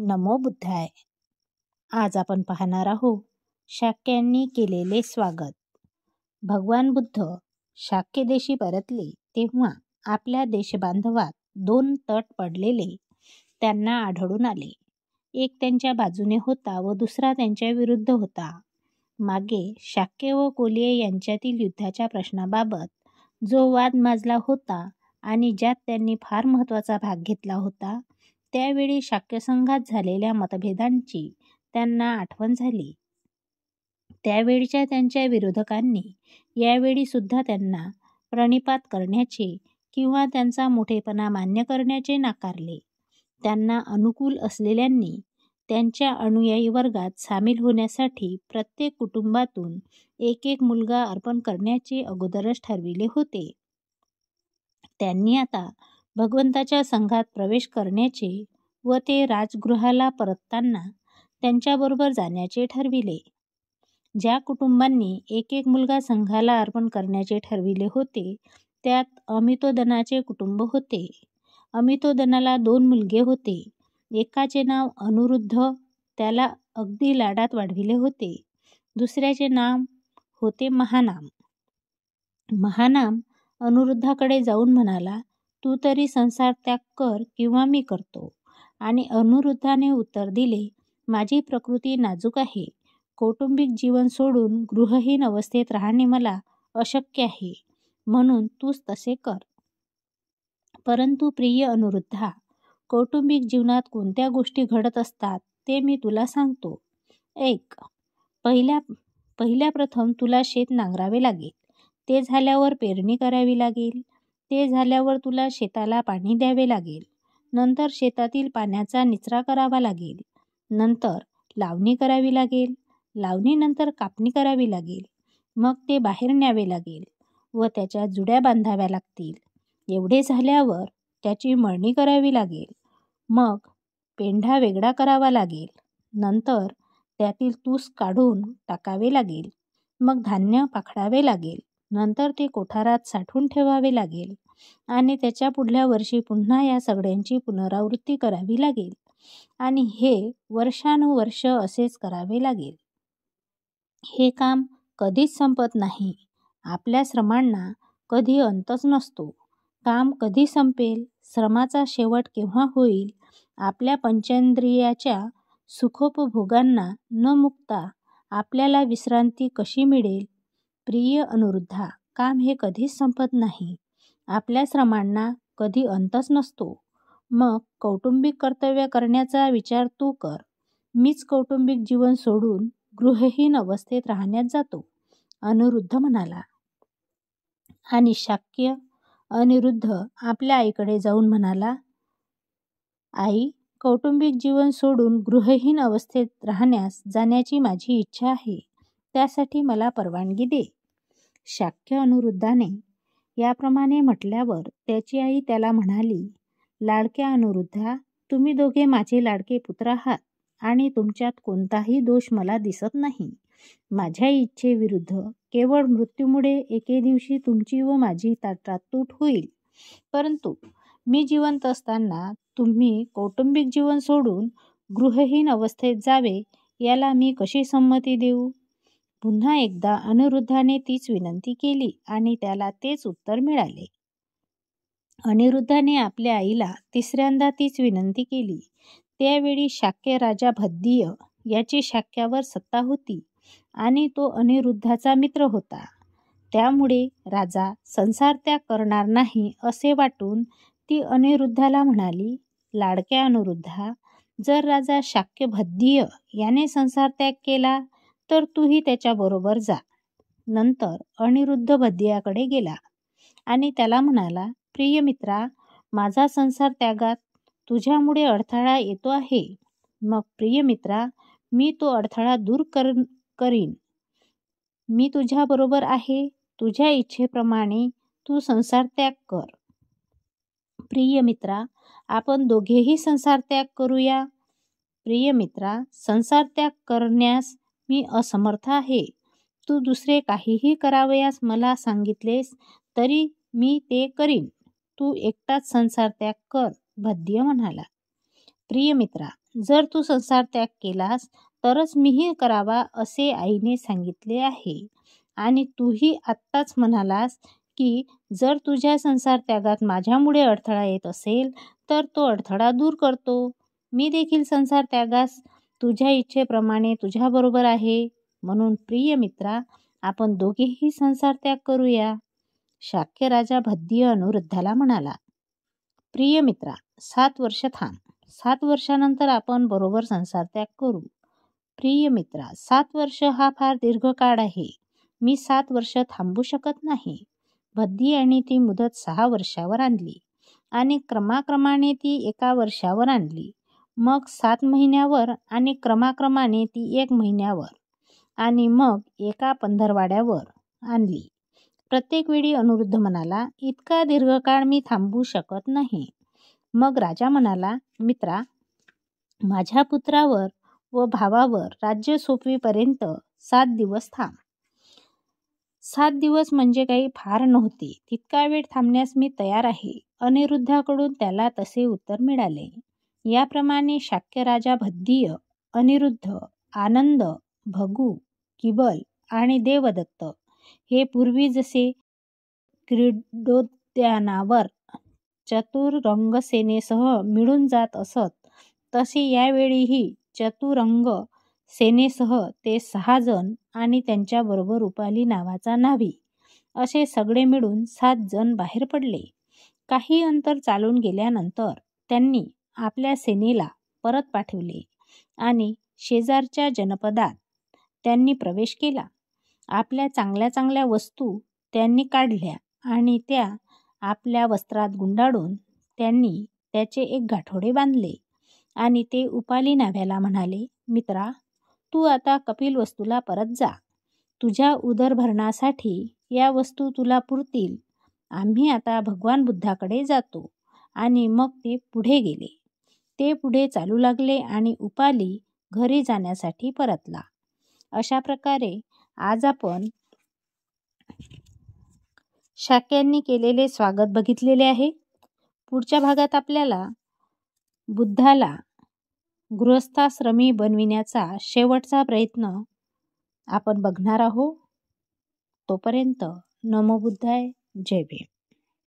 नमो बुद्धाय. आज आपण पाहणार आहोत शाक्यांनी केलेले स्वागत. भगवान बुद्ध शाक्य देशी परतले तेव्हा आपल्या देशबांधवात 2 तट पडलेले त्यांना आढळून आले. एक त्यांच्या बाजूने होता व दुसरा त्यांच्या विरुद्ध होता. मागे शाक्य व कोलिय यांच्यातील युद्धाच्या प्रश्नाबाबत जो वाद माजला होता आणि ज्यात त्यांनी फार महत्त्वाचा भाग घेतला होता, त्यावेळी शाक्यसंघात झालेल्या मतभेदांची त्यांना आठवण झाली. त्यावेळच्या त्यांच्या विरोधकांनी यावेळी सुद्धा त्यांना प्रणिपात करण्याचे किंवा त्यांचा मोठेपणा मान्य करण्याचे नाकारले. त्यांना अनुकूल असलेल्यांनी त्यांच्या अनुयायी वर्गात सामील होण्यासाठी प्रत्येक कुटुंबातून एक मुलगा अर्पण करण्याचे अगोदरच ठरविले होते. त्यांनी आता भगवंताच्या संघात प्रवेश करण्याचे व ते राजगृहाला परतताना त्यांच्याबरोबर जाण्याचे ठरविले. ज्या कुटुंबांनी एक मुलगा संघाला अर्पण करण्याचे ठरविले होते त्यात अमितोदनाचे कुटुंब होते. अमितोदनाला 2 मुलगे होते. एकाचे नाव अनिरुद्ध, त्याला अगदी लाडात वाढविले होते. दुसऱ्याचे नाम होते महानाम. महानाम अनिरुद्धाकडे जाऊन म्हणाला, तू तरी संसार त्याग कर किंवा मी करतो. आणि अनिरुद्धाने उत्तर दिले, माझी प्रकृती नाजूक आहे. कौटुंबिक जीवन सोडून गृहहीन अवस्थेत राहणे मला अशक्य आहे, म्हणून तूच तसे कर. परंतु प्रिय अनिरुद्धा, कौटुंबिक जीवनात कोणत्या गोष्टी घडत असतात ते मी तुला सांगतो. 1. पहिल्या प्रथम तुला शेत नांगरावे लागेल. ते झाल्यावर पेरणी करावी लागेल. ते झाल्यावर तुला शेताला पाणी द्यावे लागेल. नंतर शेतातील पाण्याचा निचरा करावा लागेल. नंतर लावणी करावी लागेल. लावणीनंतर कापणी करावी लागेल. मग ते बाहेर न्यावे लागेल व त्याच्या जुड्या बांधाव्या लागतील. एवढे झाल्यावर त्याची मळणी करावी लागेल. मग पेंढा वेगळा करावा लागेल. नंतर त्यातील तूस काढून टाकावे लागेल. मग धान्य पाखडावे लागेल. नंतर ते कोठारात साठवून ठेवावे लागेल आणि त्याच्या पुढल्या वर्षी पुन्हा या सगळ्यांची पुनरावृत्ती करावी लागेल आणि हे वर्षानुवर्ष असेच करावे लागेल. हे काम कधीच संपत नाही. आपल्या श्रमांना कधी अंतच नसतो. काम कधी संपेल, श्रमाचा शेवट केव्हा होईल, आपल्या पंचेंद्रियाच्या सुखोपभोगांना न मुकता आपल्याला विश्रांती कशी मिळेल? प्रिय अनिरुद्धा, काम हे कधीच संपत नाही. आपल्या श्रमांना कधी अंतच नसतो. मग कौटुंबिक कर्तव्य करण्याचा विचार तू कर. मीच कौटुंबिक जीवन सोडून गृहहीन अवस्थेत राहण्यात जातो, अनिरुद्ध म्हणाला. आणि शाक्य अनिरुद्ध आपल्या आईकडे जाऊन म्हणाला, आई, कौटुंबिक जीवन सोडून गृहहीन अवस्थेत राहण्यास जाण्याची माझी इच्छा आहे. त्यासाठी मला परवानगी दे. शाक्य अनिरुद्धाने याप्रमाणे म्हटल्यावर त्याची आई त्याला म्हणाली, लाडक्या अनिरुद्धा, तुम्ही दोघे माझे लाडके पुत्र आहात आणि तुमच्यात कोणताही दोष मला दिसत नाही. माझ्या इच्छेविरुद्ध केवळ मृत्यूमुळे एके दिवशी तुमची व माझी ताटातूट होईल. परंतु मी जिवंत असताना तुम्ही कौटुंबिक जीवन सोडून गृहहीन अवस्थेत जावे याला मी कशी संमती देऊ? पुन्हा एकदा अनिरुद्धाने तीच विनंती केली आणि त्याला तेच उत्तर मिळाले. अनिरुद्धाने आपल्या आईला तिसऱ्यांदा तीच विनंती केली. त्यावेळी शाक्य राजा भद्दिय याची शाक्यावर सत्ता होती आणि तो अनिरुद्धाचा मित्र होता. त्यामुळे राजा संसार त्याग करणार नाही असे वाटून ती अनिरुद्धाला म्हणाली, लाडक्या अनिरुद्धा, जर राजा शाक्य भद्दिय याने संसार त्याग केला तर तूही त्याच्याबरोबर जा. नंतर अनिरुद्ध भद्दियाकडे गेला आणि त्याला म्हणाला, प्रिय मित्रा, माझा संसार त्यागात तुझ्यामुळे अडथळा येतो आहे. मग प्रिय मित्रा, मी तो अडथळा दूर करीन. मी तुझ्याबरोबर आहे. तुझ्या इच्छेप्रमाणे तू संसार त्याग कर. प्रिय मित्रा, आपण दोघेही संसार त्याग करूया. प्रिय मित्रा, संसार त्याग करण्यास मी असमर्थ आहे. तू दुसरे काहीही करावयास मला सांगितलेस तरी मी ते करीन. तू एकटाच संसार त्याग कर, भद्दिय म्हणाला. प्रिय मित्रा, जर तू संसार त्याग केलास तरच मीही करावा असे आईने सांगितले आहे. आणि तूही आत्ताच म्हणालास की जर तुझ्या संसार त्यागात माझ्यामुळे अडथळा येत असेल तर तो अडथळा दूर करतो. मी देखील संसार त्यागास तुझ्या इच्छेप्रमाणे तुझ्याबरोबर आहे. म्हणून प्रिय मित्रा, आपण दोघेही संसार त्याग करूया. शाक्य राजा भद्दिय अनिरुद्धाला म्हणाला, प्रिय मित्रा, 7 वर्ष थांब. 7 वर्षानंतर आपण बरोबर संसार त्याग करू. प्रिय मित्रा, 7 वर्ष हा फार दीर्घ काळ आहे. मी 7 वर्ष थांबू शकत नाही. भद्दियाने ती मुदत 6 वर्षावर आणली आणि क्रमाक्रमाने ती 1 वर्षावर आणली. मग 7 महिन्यावर आणि क्रमाक्रमाने ती 1 महिन्यावर आणि मग 1 पंधरवाड्यावर आणली. प्रत्येक वेळी अनिरुद्ध म्हणाला, इतका दीर्घकाळ मी थांबू शकत नाही. मग राजा म्हणाला, मित्रा, माझ्या पुत्रावर व भावावर राज्य सोपवीपर्यंत 7 दिवस थांब. 7 दिवस म्हणजे काही फार नव्हते. तितका वेळ थांबण्यास मी तयार आहे. अनिरुद्धाकडून त्याला तसे उत्तर मिळाले. याप्रमाणे शाक्य राजा भद्दिय, अनिरुद्ध, आनंद, भगू, किबल आणि देवदत्त हे पूर्वी जसे क्रीडोद्यानावर चतुरंग सेनेसह मिळून जात असत, तसे यावेळीही चतुरंग सेनेसह ते 6 जण आणि त्यांच्याबरोबर रुपाली नावाचा न्हावी असे सगळे मिळून 7 जण बाहेर पडले. काही अंतर चालून गेल्यानंतर त्यांनी आपल्या सेनेला परत पाठवले आणि शेजारच्या जनपदात त्यांनी प्रवेश केला. आपल्या चांगल्या चांगल्या वस्तू त्यांनी काढल्या आणि त्या आपल्या वस्त्रात गुंडाळून त्यांनी त्याचे एक गाठोडे बांधले आणि ते उपाली नाव्याला म्हणाले, मित्रा, तू आता कपिलवस्तूला परत जा. तुझ्या उदरभरणासाठी या वस्तू तुला पुरतील. आम्ही आता भगवान बुद्धाकडे जातो. आणि मग ते पुढे गेले. ते पुढे चालू लागले आणि उपाली घरी जाण्यासाठी परतला. अशा प्रकारे आज आपण शाक्यांनी केलेले स्वागत बघितलेले आहे. पुढच्या भागात आपल्याला बुद्धाला गृहस्थाश्रमी बनविण्याचा शेवटचा प्रयत्न आपण बघणार आहोत. तोपर्यंत नमो बुद्धाय, जय भीम.